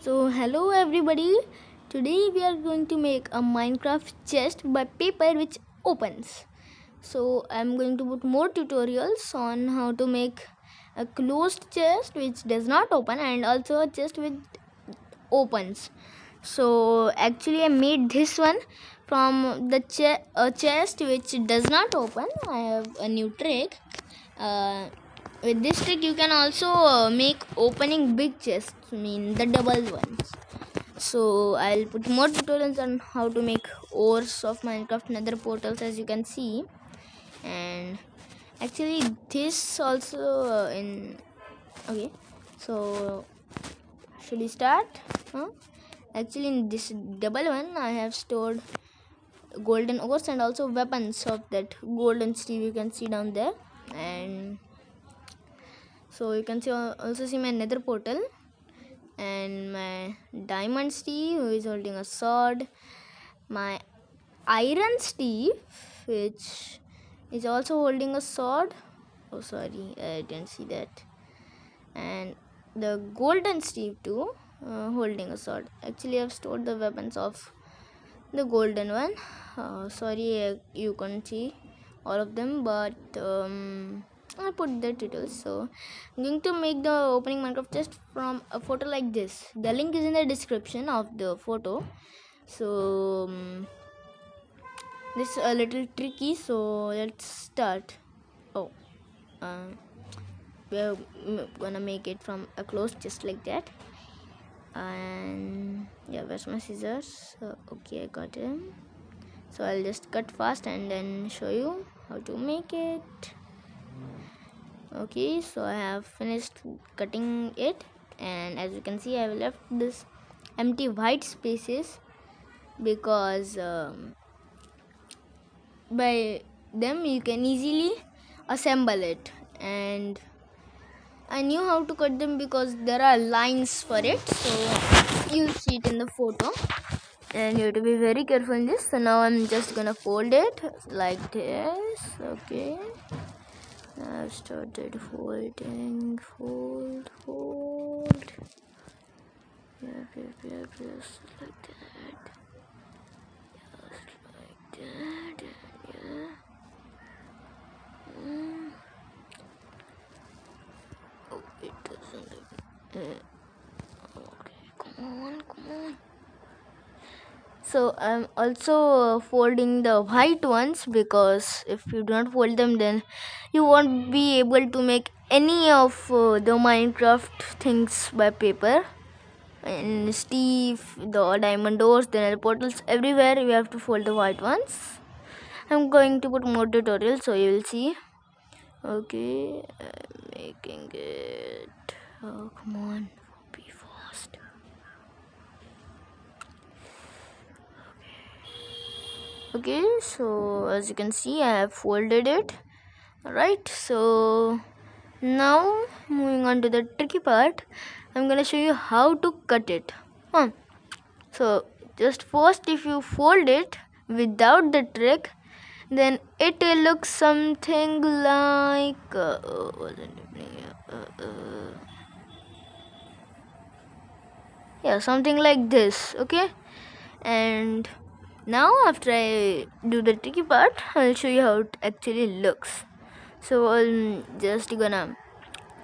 So hello everybody, today we are going to make a Minecraft chest by paper which opens. So I'm going to put more tutorials on how to make a closed chest which does not open and also a chest which opens. So actually I made this one from the chest which does not open. I have a new trick. With this trick you can also make opening big chests, the double ones. So I'll put more tutorials on how to make ores of Minecraft nether portals, as you can see. And actually this also in okay, so should we start? Actually in this double one I have stored golden ores and also weapons of that golden steel you can see down there. And so you can also see my nether portal and my diamond Steve who is holding a sword, my iron Steve which is also holding a sword. Oh sorry, I didn't see that. And the golden Steve too, holding a sword. Actually I've stored the weapons of the golden one. Sorry, you can't see all of them, but I put the titles. So I'm going to make the opening Minecraft chest from a photo like this. The link is in the description of the photo. So this is a little tricky, so let's start. Oh, we're gonna make it from a closed chest like that. And yeah, where's my scissors? Okay, I got him. So I'll just cut fast and then show you how to make it. Okay, so I have finished cutting it, and as you can see I have left this empty white spaces because by them you can easily assemble it. And I knew how to cut them because there are lines for it, so you'll see it in the photo. And you have to be very careful in this. So now I'm just gonna fold it like this. Okay, I've started folding. Fold. Just like that. Just like that. Yeah. Oh, it doesn't. Okay, come on. So I'm also folding the white ones because if you don't fold them then you won't be able to make any of the Minecraft things by paper. And Steve, the diamond doors, the portals, everywhere you have to fold the white ones. I'm going to put more tutorials so you will see. Okay, I'm making it. Oh, come on, be fast. Okay, so as you can see I have folded it. Alright, so now moving on to the tricky part, I'm gonna show you how to cut it. So just first if you fold it without the trick, then it will look something like something like this. Okay, and now after I do the tricky part, I'll show you how it actually looks. So I'm just gonna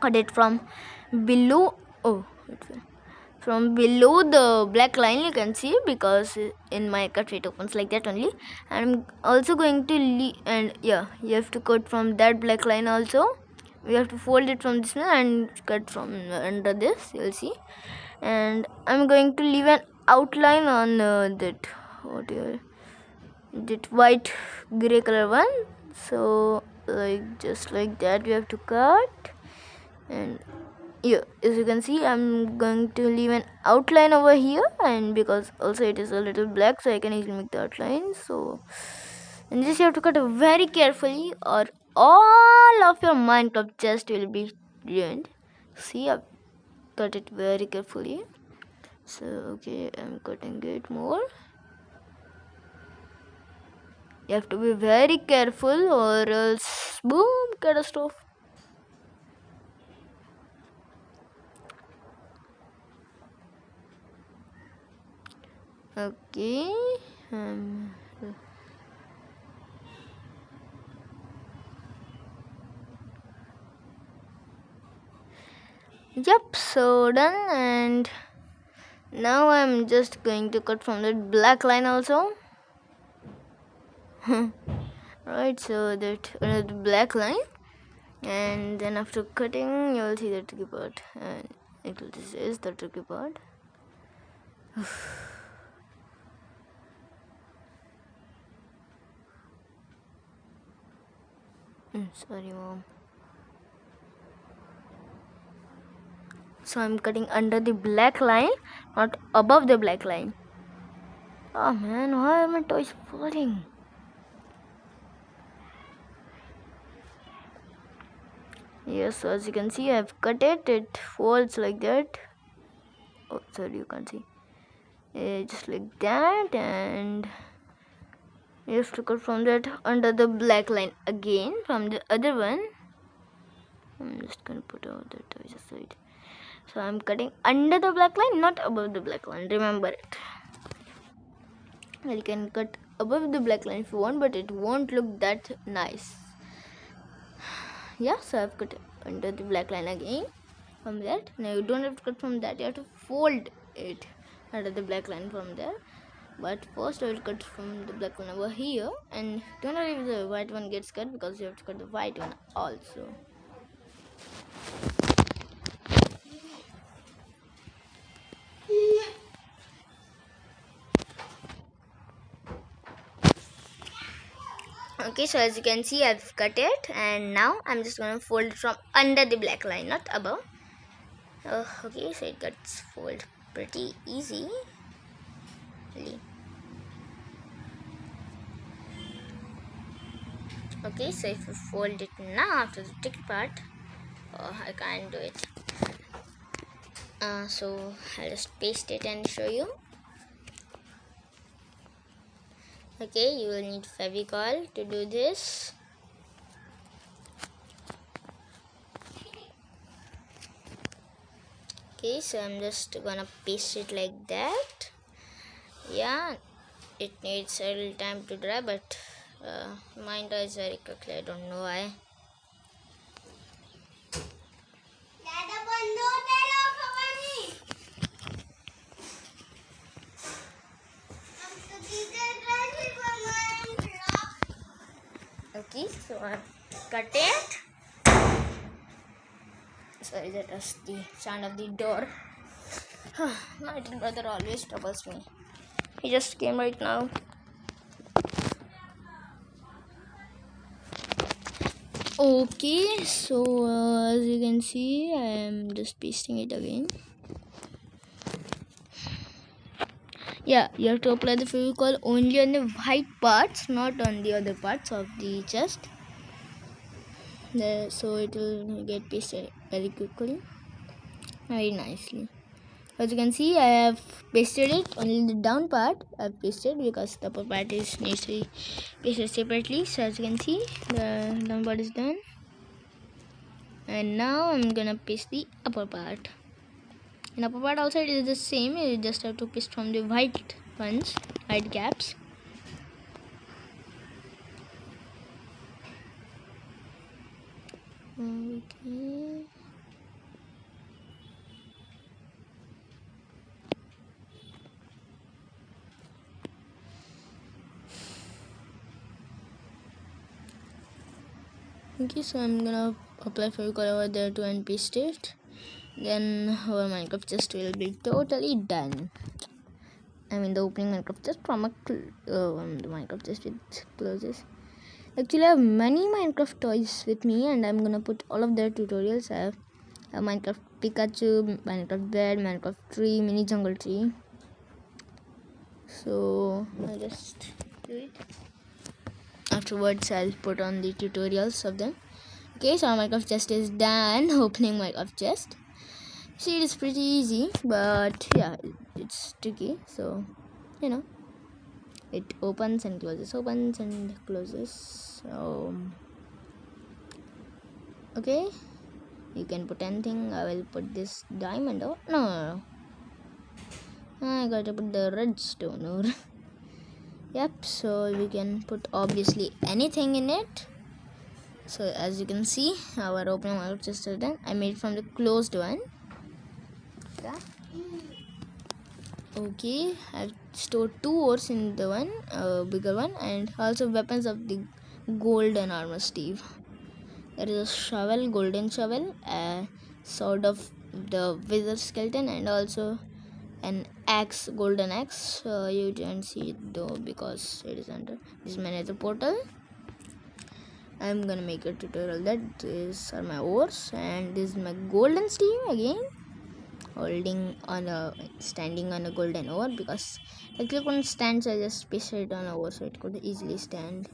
cut it from below. From below the black line you can see, because in my cut it opens like that only. I'm also going to and yeah, you have to cut from that black line also. We have to fold it from this one and cut from under this, you'll see. And I'm going to leave an outline on that white gray color one. So like just like that we have to cut. And yeah, as you can see I'm going to leave an outline over here, and because also it is a little black so I can easily make the outline. So and this you have to cut very carefully or all of your Minecraft chest will be ruined. See, I've cut it very carefully. So okay, I'm cutting it more. You have to be very careful or else boom, catastrophe. Okay. Um, yep, so done. And now I'm just going to cut from that black line also. Right, so that another black line, and then after cutting you'll see the tricky part, and this is the tricky part. Sorry mom. So I'm cutting under the black line, not above the black line. Oh man, why are my toys falling? Yes, so as you can see, I've cut it. It folds like that. Oh, sorry, you can't see. Just like that, and you have to cut from that under the black line again from the other one. I'm just gonna put out the toys aside. So I'm cutting under the black line, not above the black line. Remember it. Well, you can cut above the black line if you want, but it won't look that nice. Yeah, so I've cut under the black line again from that. Now you don't have to cut from that, you have to fold it under the black line from there. But first I will cut from the black one over here, and don't worry if the white one gets cut, because you have to cut the white one also. Okay, so as you can see, I've cut it, and now I'm just gonna fold it from under the black line, not above. Okay, so it gets folded pretty easy. Okay, so if you fold it now after the tricky part, I can't do it. So I'll just paste it and show you. Okay, you will need Fevicol to do this. Okay, so I'm just gonna paste it like that. Yeah, it needs a little time to dry, but mine dries very quickly. I don't know why. Okay, so I've cut it. Sorry, that was the sound of the door. My little brother always troubles me. He just came right now. Okay, so as you can see, I am just pasting it again. Yeah, you have to apply the Fevicol only on the white parts, not on the other parts of the chest. So it will get pasted very quickly, very nicely. As you can see, I have pasted it, only the down part I have pasted, because the upper part needs to be pasted separately. So as you can see, the down part is done, and now I'm gonna paste the upper part. In upper part also it is the same, you just have to paste from the white ones, white gaps. Okay. Okay, so I'm gonna apply Fevicol over there too and paste it. Then our Minecraft chest will be totally done. I mean the opening Minecraft chest from the Minecraft chest with closes. Actually, I have many Minecraft toys with me, and I'm gonna put all of their tutorials. I have a Minecraft Pikachu, Minecraft bed, Minecraft tree, mini jungle tree. So I'll just do it. Afterwards, I'll put on the tutorials of them. Okay, so our Minecraft chest is done. Opening Minecraft chest. See, it is pretty easy, but yeah, it's tricky. So, you know, it opens and closes. So, okay, you can put anything. I will put this diamond. Oh no. I gotta put the redstone over. Yep, so we can put obviously anything in it. So as you can see, our open Minecraft chest is done. I made it from the closed one. Yeah. Okay, I've stored 2 ores in the one, bigger one, and also weapons of the golden armor Steve. There is a shovel, golden shovel, a sword of the wither skeleton, and also an axe, golden axe. You can't see it though because it is under this nether portal. I'm gonna make a tutorial that these are my ores, and this is my golden Steve again, holding on a standing on a golden ore because the clip couldn't stand, so I just pasted it on a ore so it could easily stand.